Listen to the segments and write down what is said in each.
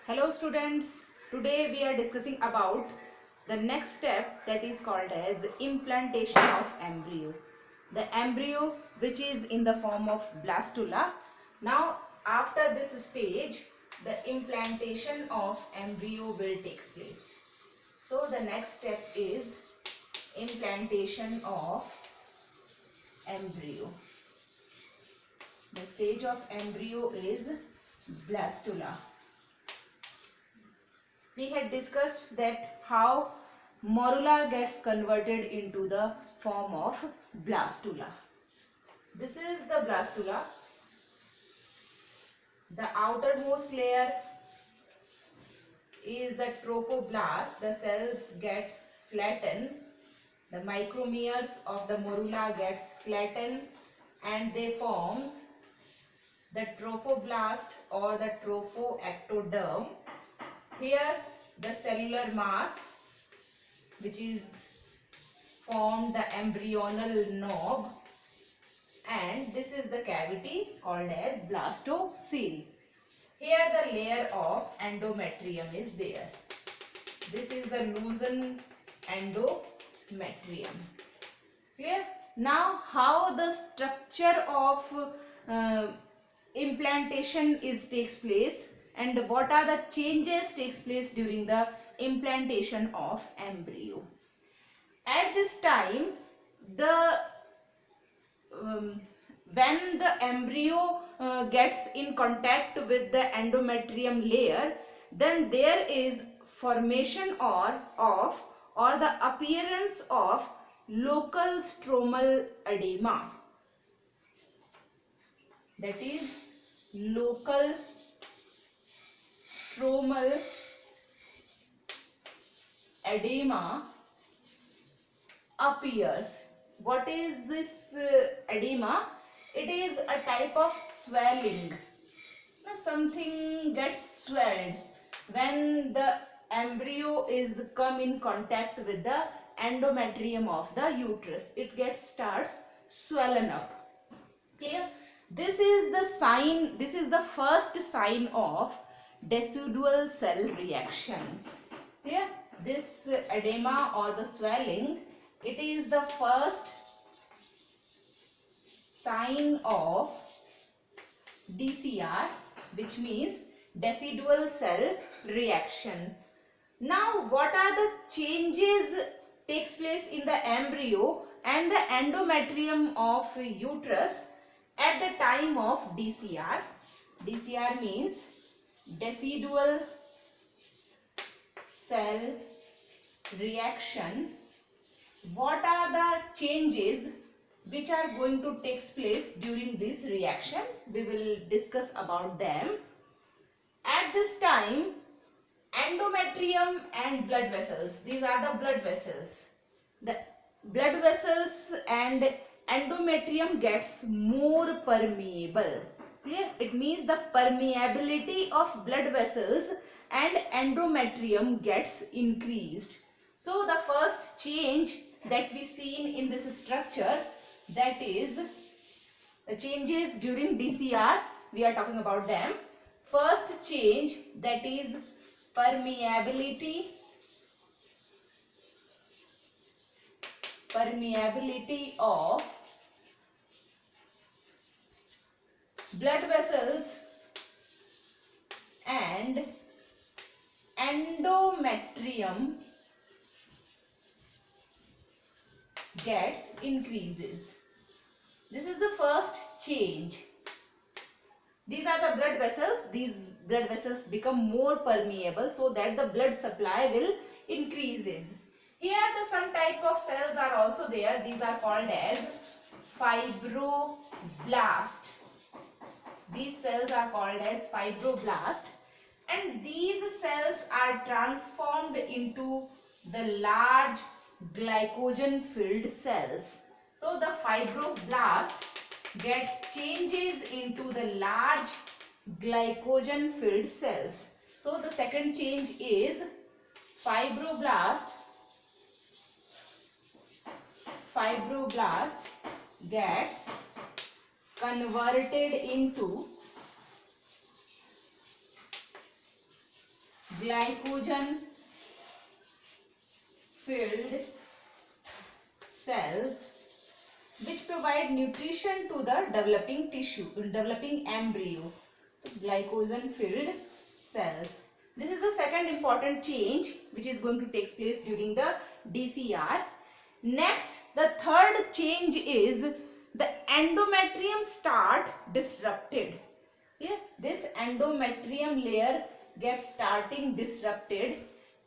Hello students, today we are discussing about the next step that is called as implantation of embryo. The embryo which is in the form of blastula. Now after this stage, the implantation of embryo will take place. So the next step is implantation of embryo. The stage of embryo is blastula. We had discussed that how morula gets converted into the form of blastula. This is the blastula. The outermost layer is the trophoblast. The cells gets flattened. The micromeres of the morula gets flattened and they forms the trophoblast or the trophoectoderm. Here the cellular mass which is formed the embryonal knob, and this is the cavity called as blastocele. Here the layer of endometrium is there. This is the loosened endometrium. Clear? Now how the structure of implantation takes place and what are the changes takes place during the implantation of embryo. At this time, when the embryo gets in contact with the endometrium layer, then there is formation or the appearance of local stromal edema. That is, local stromal edema appears. What is this edema? It is a type of swelling. Something gets swelled when the embryo is come in contact with the endometrium of the uterus. It starts swollen up. Clear? This is the sign. This is the first sign of decidual cell reaction. Clear? This edema or the swelling, it is the first sign of DCR, which means decidual cell reaction. Now what are the changes takes place in the embryo and the endometrium of uterus at the time of DCR? DCR means decidual cell reaction. What are the changes which are going to take place during this reaction? We will discuss about them. At this time, endometrium and blood vessels, these are the blood vessels. The blood vessels and endometrium gets more permeable. Clear? It means the permeability of blood vessels and endometrium gets increased. So the first change that we seen in this structure, that is the changes during DCR, we are talking about them. First change, that is permeability of blood vessels and endometrium gets increases. This is the first change. These are the blood vessels. These blood vessels become more permeable so that the blood supply will increases. Here some type of cells are also there. These are called as fibroblast. These cells are called as fibroblast, and these cells are transformed into the large glycogen filled cells. So the fibroblast gets changes into the large glycogen filled cells. So the second change is fibroblast gets converted into glycogen filled cells which provide nutrition to the developing tissue, developing embryo. So, glycogen filled cells. This is the second important change which is going to take place during the DCR. Next, the third change is the endometrium start disrupted. Yeah, this endometrium layer gets starting disrupted,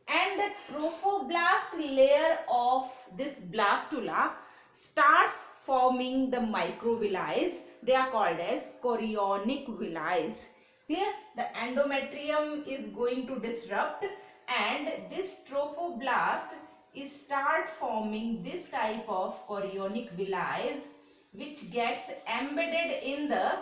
and the trophoblast layer of this blastula starts forming the microvilli. They are called as chorionic villi. Clear? The endometrium is going to disrupt, and this trophoblast is start forming this type of chorionic villi, which gets embedded in the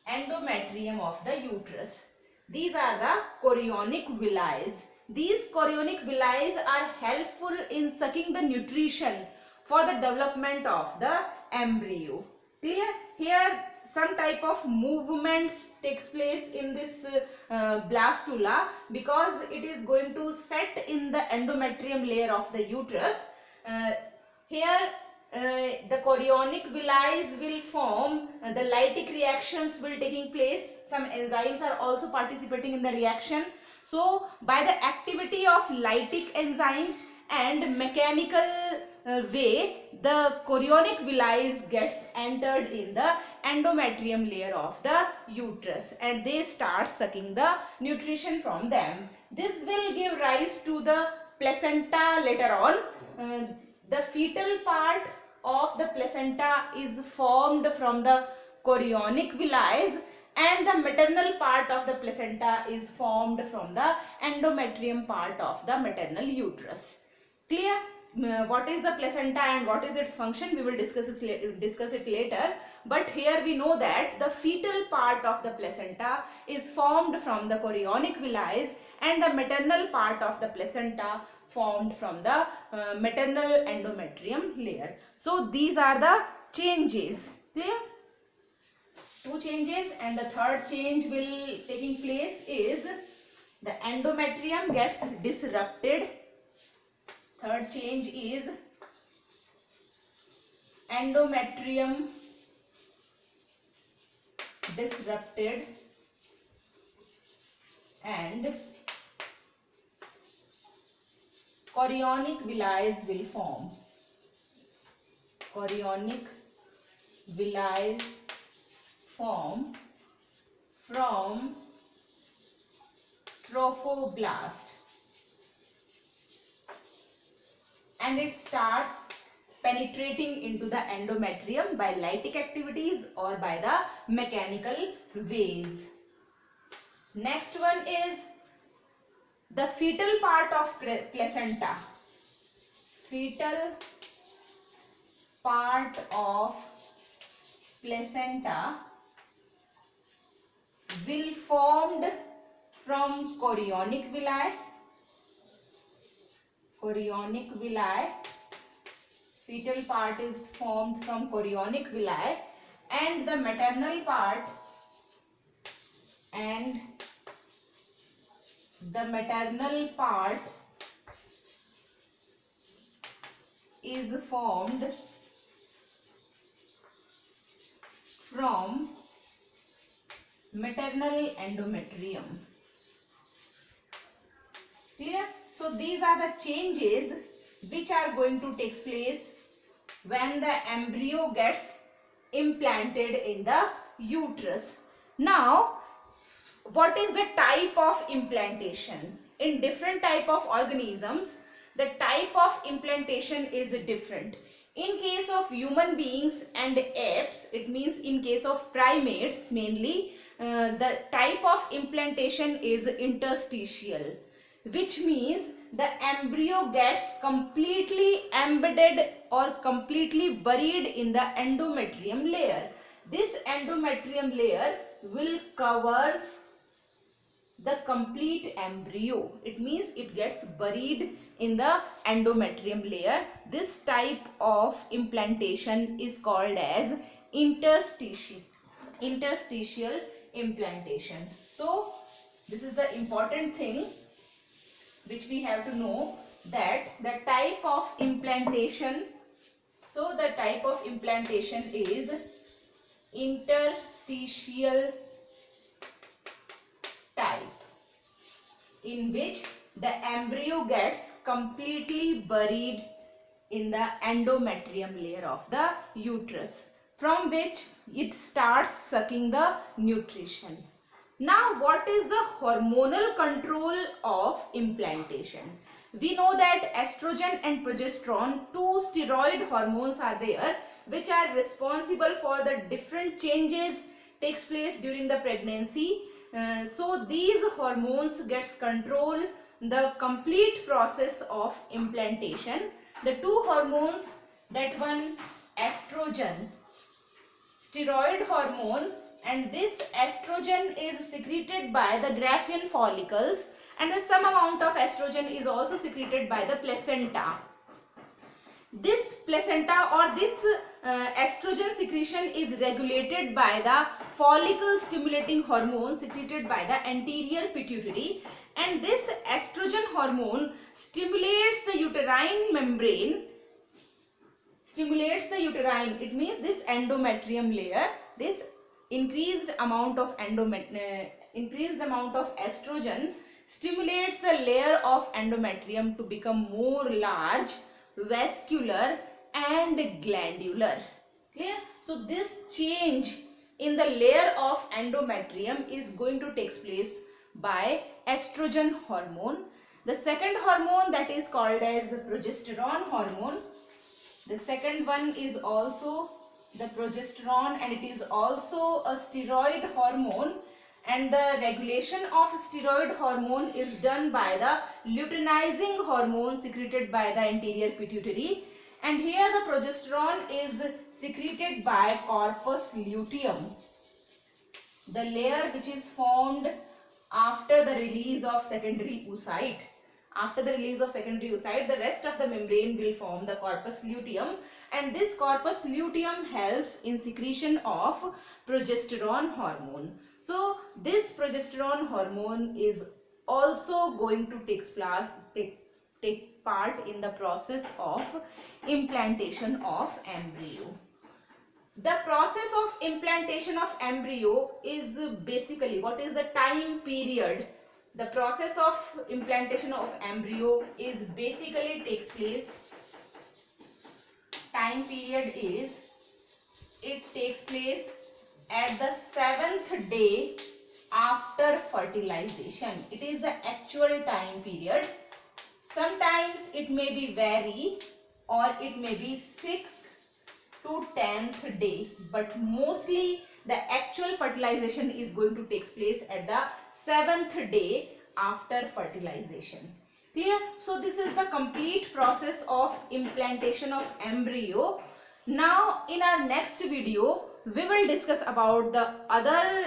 endometrium of the uterus. These are the chorionic villi. These chorionic villi are helpful in sucking the nutrition for the development of the embryo. Clear? Here some type of movements takes place in this blastula, because it is going to set in the endometrium layer of the uterus. Here the chorionic villi will form, the lytic reactions will taking place. Some enzymes are also participating in the reaction. So by the activity of lytic enzymes and mechanical way, the chorionic villi gets entered in the endometrium layer of the uterus, and they start sucking the nutrition from them. This will give rise to the placenta later on. The fetal part of the placenta is formed from the chorionic villi, and the maternal part of the placenta is formed from the endometrium part of the maternal uterus. Clear? What is the placenta and what is its function? We will discuss it later. But here we know that the fetal part of the placenta is formed from the chorionic villi, and the maternal part of the placenta formed from the maternal endometrium layer. So these are the changes. Clear? Two changes, and the third change will taking place is the endometrium gets disrupted. Third change is endometrium disrupted, and chorionic villi will form. Chorionic villi form from trophoblast, and it starts penetrating into the endometrium by lytic activities or by the mechanical ways. Next one is the fetal part of placenta. Fetal part of placenta will formed from chorionic villi. Chorionic villi. Fetal part is formed from chorionic villi, and the maternal part is formed from maternal endometrium. Clear? So these are the changes which are going to take place when the embryo gets implanted in the uterus. Now, what is the type of implantation? In different type of organisms, the type of implantation is different. In case of human beings and apes, it means in case of primates mainly, the type of implantation is interstitial, which means the embryo gets completely embedded or completely buried in the endometrium layer. This endometrium layer will covers the complete embryo. It means it gets buried in the endometrium layer. This type of implantation is called as interstitial implantation. So This is the important thing which we have to know, that the type of implantation. So the type of implantation is interstitial type, in which the embryo gets completely buried in the endometrium layer of the uterus, from which it starts sucking the nutrition. Now, what is the hormonal control of implantation? We know that estrogen and progesterone, two steroid hormones are there, which are responsible for the different changes takes place during the pregnancy. So these hormones gets control the complete process of implantation. The two hormones, that one estrogen, steroid hormone, and this estrogen is secreted by the Graafian follicles, and some amount of estrogen is also secreted by the placenta. This placenta or this estrogen secretion is regulated by the follicle stimulating hormone secreted by the anterior pituitary, and this estrogen hormone stimulates the uterine membrane, it means this endometrium layer. This increased amount of estrogen stimulates the layer of endometrium to become more large, vascular and glandular. Clear? So this change in the layer of endometrium is going to take place by estrogen hormone. The second hormone, that is called as progesterone hormone. The second one is also the progesterone, and it is also a steroid hormone, and the regulation of steroid hormone is done by the luteinizing hormone secreted by the anterior pituitary, and here the progesterone is secreted by corpus luteum, the layer which is formed after the release of secondary oocyte. After the release of secondary oocyte, the rest of the membrane will form the corpus luteum, and this corpus luteum helps in secretion of progesterone hormone. So this progesterone hormone is also going to take part in the process of implantation of embryo. The process of implantation of embryo is basically, what is the time period? The process of implantation of embryo is basically takes place, time period is, it takes place at the 7th day after fertilization. It is the actual time period. Sometimes it may be vary, or it may be 6th to 10th day, but mostly the actual fertilization is going to take place at the 7th day after fertilization. Clear? So this is the complete process of implantation of embryo. Now in our next video we will discuss about the other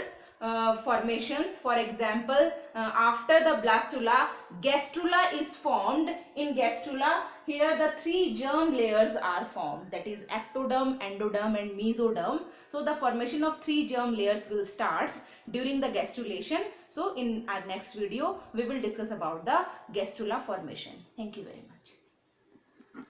formations. For example, after the blastula, gastrula is formed. In gastrula, here the 3 germ layers are formed, that is ectoderm, endoderm and mesoderm. So the formation of 3 germ layers will start during the gastrulation. So in our next video we will discuss about the gastrula formation. Thank you very much.